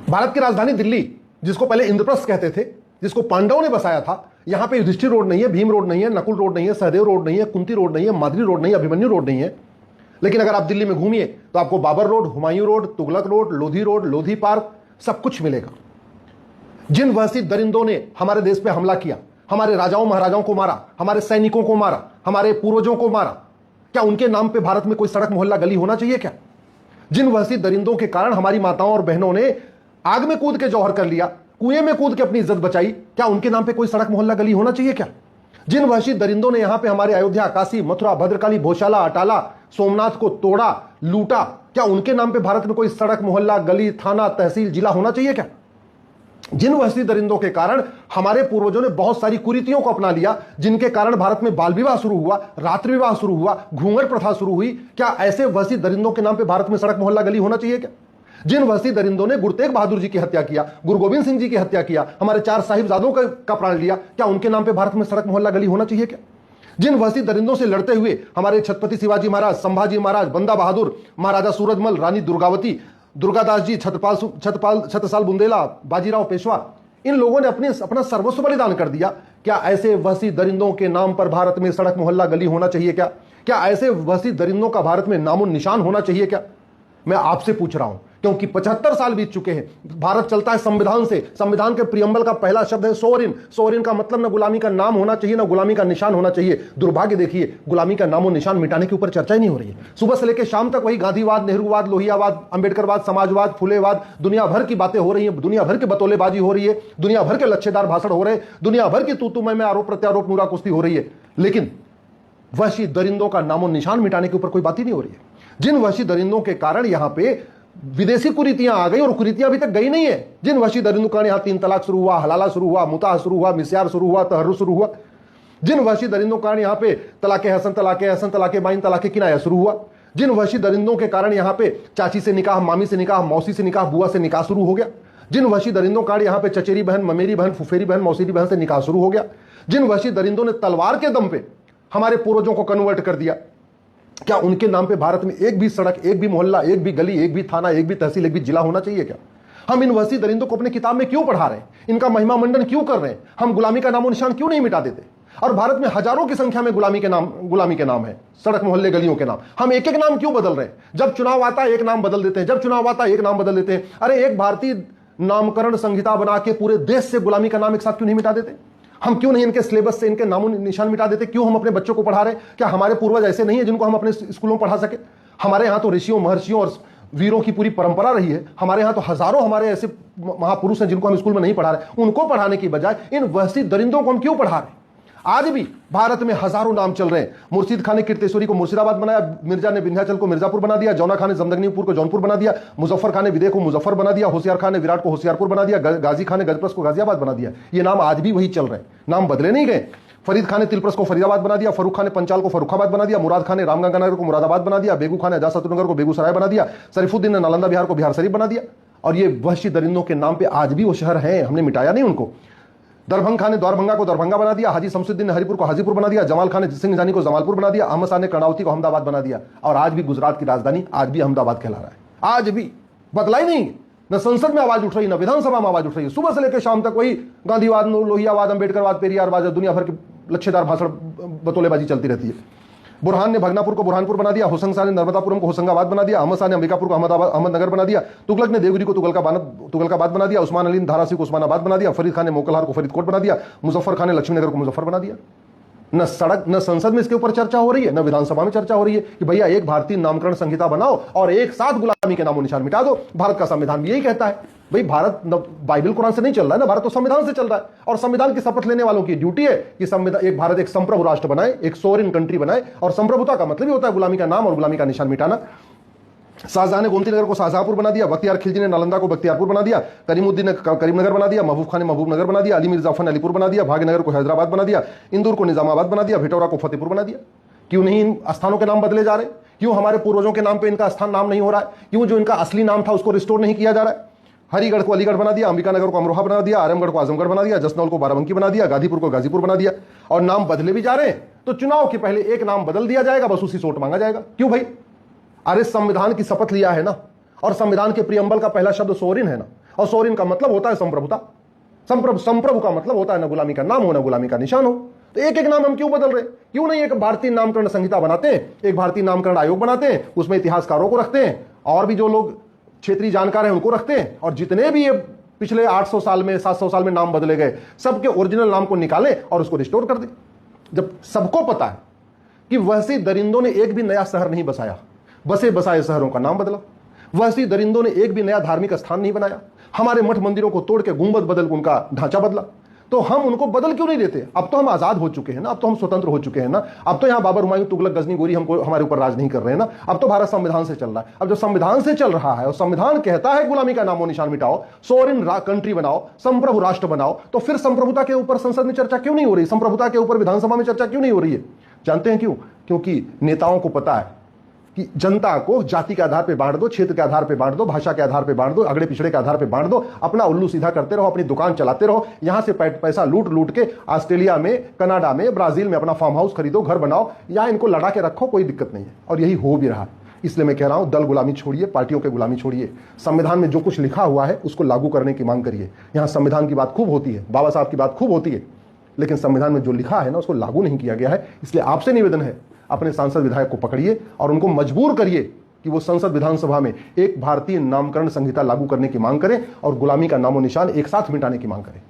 भारत की राजधानी दिल्ली, जिसको पहले इंद्रप्रस्थ कहते थे, जिसको पांडवों ने बसाया था, यहां पे युधिष्ठिर रोड नहीं है, भीम रोड नहीं है, नकुल रोड नहीं है, सहदेव रोड नहीं है, कुंती रोड नहीं है, माद्री रोड नहीं है, अभिमन्यु रोड नहीं है। लेकिन अगर आप दिल्ली में घूमिए तो आपको Babar road, Humayun road, Tughlaq road, Lodhi park, सब कुछ मिलेगा। जिन वहशी दरिंदों ने हमारे देश पे हमला किया, हमारे राजाओं महाराजाओं को मारा, हमारे सैनिकों को मारा, हमारे पूर्वजों को मारा, क्या उनके नाम पे भारत में कोई सड़क मोहल्ला गली होना चाहिए क्या? जिन वहशी दरिंदों के कारण हमारी माताओं और बहनों ने आग में कूद के जौहर कर लिया, कुएं में कूद के अपनी इज्जत बचाई, क्या उनके नाम पे कोई सड़क मोहल्ला गली होना चाहिए क्या? जिन वहशी दरिंदों ने यहां पे हमारे अयोध्या, काशी, मथुरा, भद्रकाली, भोशाला, अटाला, सोमनाथ को तोड़ा, लूटा, क्या उनके नाम पे भारत में कोई सड़क मोहल्ला गली, थाना, तहसील, जिला होना चाहिए क्या? जिन वहशी दरिंदों के कारण हमारे पूर्वजों ने बहुत सारी कुरीतियों को अपना लिया, जिनके कारण भारत में बाल विवाह शुरू हुआ, रात्रि विवाह शुरू हुआ, घूंघट प्रथा शुरू हुई, क्या ऐसे वहशी दरिंदों के नाम पे भारत में सड़क मोहल्ला गली होना चाहिए क्या? जिन वहशी दरिंदों ने गुरु तेग बहादुर जी की हत्या किया, गुरु गोविंद सिंह जी की हत्या किया, हमारे 4 साहिबजादों का प्राण लिया, क्या उनके नाम पे भारत में सड़क मोहल्ला गली होना चाहिए क्या? जिन वहशी दरिंदों से लड़ते हुए हमारे छत्रपति शिवाजी महाराज, संभाजी महाराज, बंदा बहादुर, महाराजा सूरजमल, रानी दुर्गावती, दुर्गादास जी, छत्रसाल बुंदेला, बाजीराव पेशवा, इन लोगों ने अपना सर्वस्व बलिदान कर दिया, क्या ऐसे वहशी दरिंदों के नाम पर भारत में सड़क मोहल्ला गली होना चाहिए क्या? क्या ऐसे वहशी दरिंदों का भारत में नामो निशान होना चाहिए क्या? मैं आपसे पूछ रहा हूं, क्योंकि 75 साल बीत चुके हैं। भारत चलता है संविधान से। संविधान के प्रियम्बल का पहला शब्द है सोवरिन। सोवरिन का मतलब ना गुलामी का नाम होना चाहिए, ना गुलामी का निशान होना चाहिए। दुर्भाग्य देखिए, गुलामी का नामो निशान मिटाने के ऊपर चर्चा ही नहीं हो रही है। सुबह से लेकर शाम तक वही गांधीवाद, नेहरूवाद, लोहियावाद, अंबेडकरवाद, समाजवाद, फुलेवाद, दुनिया भर की बातें हो रही है, दुनिया भर की बतौलेबाजी हो रही है, दुनिया भर के लच्छेदार भाषण हो रहे हैं, दुनिया भर की तू में आरोप प्रत्यारोप, नूरा कुश्ती हो रही है, लेकिन वहशी दरिंदों का नामो निशान मिटाने के ऊपर कोई बात ही नहीं हो रही है। जिन वहशी दरिंदों के कारण यहां पे विदेशी कुरीतियां आ गई और कुरीतियां अभी तक गई नहीं है। जिन वहशी दरिंदों के कारण यहां 3 तलाक शुरू हुआ, हलाला शुरू हुआ, मुताह शुरू हुआ, मिस्यार शुरू हुआ, तहर्रुस शुरू हुआ। जिन वहशी दरिंदों के कारण यहां पे तलाके हसन, तलाके बाइन, तलाके किनाया शुरू हुआ। जिन वहशी दरिंदों के कारण यहां पे चाची से निकाह, मामी से निकाह, मौसी से निकाह, बुआ से निकाह शुरू हो गया। जिन वहशी दरिंदों के कारण यहां पे चचेरी बहन, ममेरी बहन, फुफेरी बहन, मौसेरी बहन से निकाह शुरू हो गया। जिन वहशी दरिंदों ने तलवार के दम पे हमारे पूर्वजों को कन्वर्ट कर दिया, क्या उनके नाम पे भारत में एक भी सड़क, एक भी मोहल्ला, एक भी गली, एक भी थाना, एक भी तहसील, एक भी जिला होना चाहिए क्या? हम इन वहशी दरिंदों को अपने किताब में क्यों पढ़ा रहे हैं? इनका महिमा मंडन क्यों कर रहे हैं? हम गुलामी का नामो निशान क्यों नहीं मिटा देते? और भारत में हजारों की संख्या में गुलामी के नाम है, सड़क मोहल्ले गलियों के नाम। हम एक एक नाम क्यों बदल रहे हैं? जब चुनाव आता है एक नाम बदल देते हैं, जब चुनाव आता है एक नाम बदल देते हैं। अरे एक भारतीय नामकरण संहिता बना के पूरे देश से गुलामी का नाम एक साथ क्यों नहीं मिटा देते? हम क्यों नहीं इनके सिलेबस से इनके नामो निशान मिटा देते? क्यों हम अपने बच्चों को पढ़ा रहे हैं? क्या हमारे पूर्वज ऐसे नहीं है जिनको हम अपने स्कूलों में पढ़ा सके? हमारे यहाँ तो ऋषियों, महर्षियों और वीरों की पूरी परंपरा रही है। हमारे यहाँ तो हजारों हमारे ऐसे महापुरुष हैं जिनको हम स्कूल में नहीं पढ़ा रहे। उनको पढ़ाने की बजाय इन वहशी दरिंदों को हम क्यों पढ़ा रहे हैं? आज भी भारत में हजारों नाम चल रहे हैं। मुर्शिद खान ने कीर्तेश्वरी को मुर्शिदाबाद बनाया, मिर्जा ने विंध्याचल को मिर्जापुर बना दिया, जौना खान ने जमदग्नीपुर को जौनपुर बना दिया, मुजफ्फर खान ने विदय को मुजफ्फर बना दिया, होशियार खान ने विराट को होशियारपुर बना दिया, गाजी खान ने गजप्रस को गाजियाबाद बना दिया। ये नाम आज भी वही चल रहे हैं, नाम बदले नहीं गए। फरीद खान ने तिलप्रस को फरीदाबाद बना दिया, फरूख खान ने पंचाल को फरुखाबाद बना दिया, मुराद खान ने रामगंगानगर को मुरादाबाद बना दिया, बेगू खान ने अजाशत्रुनगर को बेगूसराय बना दिया, शरीफुद्दीन ने नालंदा बिहार को बिहार शरीफ बना दिया। और ये वहशी दरिंदों के नाम पे आज भी वो शहर हैं, हमने मिटाया नहीं उनको। दरभंगा खान ने द्वारभंगा को दरभंगा बना दिया, हाजी शमसुद्दीन ने हरिपुर को हाजीपुर बना दिया, जमाल खान ने सिंह जानी को जमालपुर बना दिया, अहमद शाह ने कर्णावती को अहमदाबाद बना दिया। और आज भी गुजरात की राजधानी आज भी अहमदाबाद कहला रहा है। आज भी बदला ही नहीं। न संसद में आवाज उठ रही, न विधानसभा में आवाज उठ रही है। सुबह से लेकर शाम तक वही गांधीवाद, लोहियावाद, अंबेडकरवाद, पेरियारवाद, दुनिया भर के लच्छेदार भाषण, बतौलेबाजी चलती रहती है। बुरहान ने भगनापुर को बुरहानपुर बना दिया, हुसैन शाह ने नर्मदापुरम को होशंगाबाद बना दिया, अहमद शाह ने अंबिकापुर को अहमदनगर बना दिया, तुगलक ने देवगिरी को तुगलकाबाद बना दिया, उस्मान अली ने धारासी को उस्मानाबाद बना दिया, फरीद खान ने मोकलहार को फरीदकोट बना दिया, मुजफ्फर खान ने लक्ष्मीनगर को मुजफ्फर बना दिया। न सड़क, न संसद में इसके ऊपर चर्चा हो रही है, न विधानसभा में चर्चा हो रही है कि भैया एक भारतीय नामकरण संहिता बनाओ और एक साथ गुलामी के नामो निशान मिटा दो। भारत का संविधान भी यही कहता है। भाई भारत बाइबल कुरान से नहीं चल रहा है ना, भारत तो संविधान से चल रहा है। और संविधान की शपथ लेने वालों की ड्यूटी है कि संविधान, एक भारत एक संप्रभु राष्ट्र बनाए, एक सोवरेन कंट्री बनाए। और संप्रभुता का मतलब ही होता है गुलामी का नाम और गुलामी का निशान मिटाना। शाहजहां ने गोमती नगर को शाहजहांपुर बना दिया, बख्तियार खिलजी ने नालंदा को बख्तियारपुर बना दिया, करीमुद्दीन ने करीमनगर बना दिया, महबूब खान ने महबूबनगर बना दिया, अली मिर्जा जाफर ने अलीपुर बना दिया, भाग्यनगर को हैदराबाद बना दिया, इंदौर को निजामाबाद बना दिया, भिटौरा को फतेहपुर बना दिया। क्यों नहीं इन स्थानों के नाम बदले जा रहे? क्यों हमारे पूर्वजों के नाम पे इनका स्थान नाम नहीं हो रहा है? क्यों जो इनका असली नाम था उसको रिस्टोर नहीं किया जा रहा है? हरिगढ़ को अलीगढ़ बना दिया, अंबिकानगर को अमरोहा बना दिया, आजमगढ़ को आजमगढ़ बना दिया, जसनौल को बाराबंकी बना दिया, गाजीपुर को गाजीपुर बना दिया। और नाम बदले भी जा रहे हैं। तो चुनाव के पहले एक नाम बदल दिया जाएगा, बस उसी से वोट मांगा जाएगा। क्यों भाई? अरे संविधान की शपथ लिया है ना, और संविधान के प्रियम्बल का पहला शब्द सोवरिन है ना, और सोवरेन का मतलब होता है संप्रभुता। संप्रभु का मतलब होता है ना गुलामी का नाम हो ना गुलामी का निशान हो। तो एक एक नाम हम क्यों बदल रहे? क्यों नहीं एक भारतीय नामकरण संहिता बनाते हैं, एक भारतीय नामकरण आयोग बनाते हैं, उसमें इतिहासकारों को रखते हैं और भी जो लोग क्षेत्रीय जानकार हैं उनको रखते हैं, और जितने भी ये पिछले 800 साल में 700 साल में नाम बदले गए सबके ओरिजिनल नाम को निकालें और उसको रिस्टोर कर दें। जब सबको पता है कि वैसे दरिंदों ने एक भी नया शहर नहीं बसाया, बसे बसाए शहरों का नाम बदला, वैसे दरिंदों ने एक भी नया धार्मिक स्थान नहीं बनाया, हमारे मठ मंदिरों को तोड़ के गुंबद बदल के उनका ढांचा बदला, तो हम उनको बदल क्यों नहीं देते? अब तो हम आजाद हो चुके हैं ना, अब तो हम स्वतंत्र हो चुके हैं ना, अब तो यहां बाबर, हुमायूं, तुगलक, गजनी, गोरी हमको हमारे ऊपर राज नहीं कर रहे हैं ना, अब तो भारत संविधान से चल रहा है। अब जब संविधान से चल रहा है और संविधान कहता है गुलामी का नामो निशान मिटाओ, सोवरेन कंट्री बनाओ, संप्रभु राष्ट्र बनाओ, तो फिर संप्रभुता के ऊपर संसद में चर्चा क्यों नहीं हो रही? संप्रभुता के ऊपर विधानसभा में चर्चा क्यों नहीं हो रही है? जानते हैं क्यों? क्योंकि नेताओं को पता है कि जनता को जाति के आधार पे बांट दो, क्षेत्र के आधार पे बांट दो, भाषा के आधार पे बांट दो, अगड़े पिछड़े के आधार पे बांट दो, अपना उल्लू सीधा करते रहो, अपनी दुकान चलाते रहो, यहां से पैसा लूट लूट के ऑस्ट्रेलिया में, कनाडा में, ब्राजील में अपना फार्म हाउस खरीदो, घर बनाओ, यहां इनको लड़ा के रखो, कोई दिक्कत नहीं है। और यही हो भी रहा है। इसलिए मैं कह रहा हूं, दल गुलामी छोड़िए, पार्टियों के गुलामी छोड़िए, संविधान में जो कुछ लिखा हुआ है उसको लागू करने की मांग करिए। यहां संविधान की बात खूब होती है, बाबा साहब की बात खूब होती है, लेकिन संविधान में जो लिखा है ना उसको लागू नहीं किया गया है। इसलिए आपसे निवेदन है, अपने सांसद विधायक को पकड़िए और उनको मजबूर करिए कि वो संसद विधानसभा में एक भारतीय नामकरण संहिता लागू करने की मांग करें और गुलामी का नामो निशान एक साथ मिटाने की मांग करें।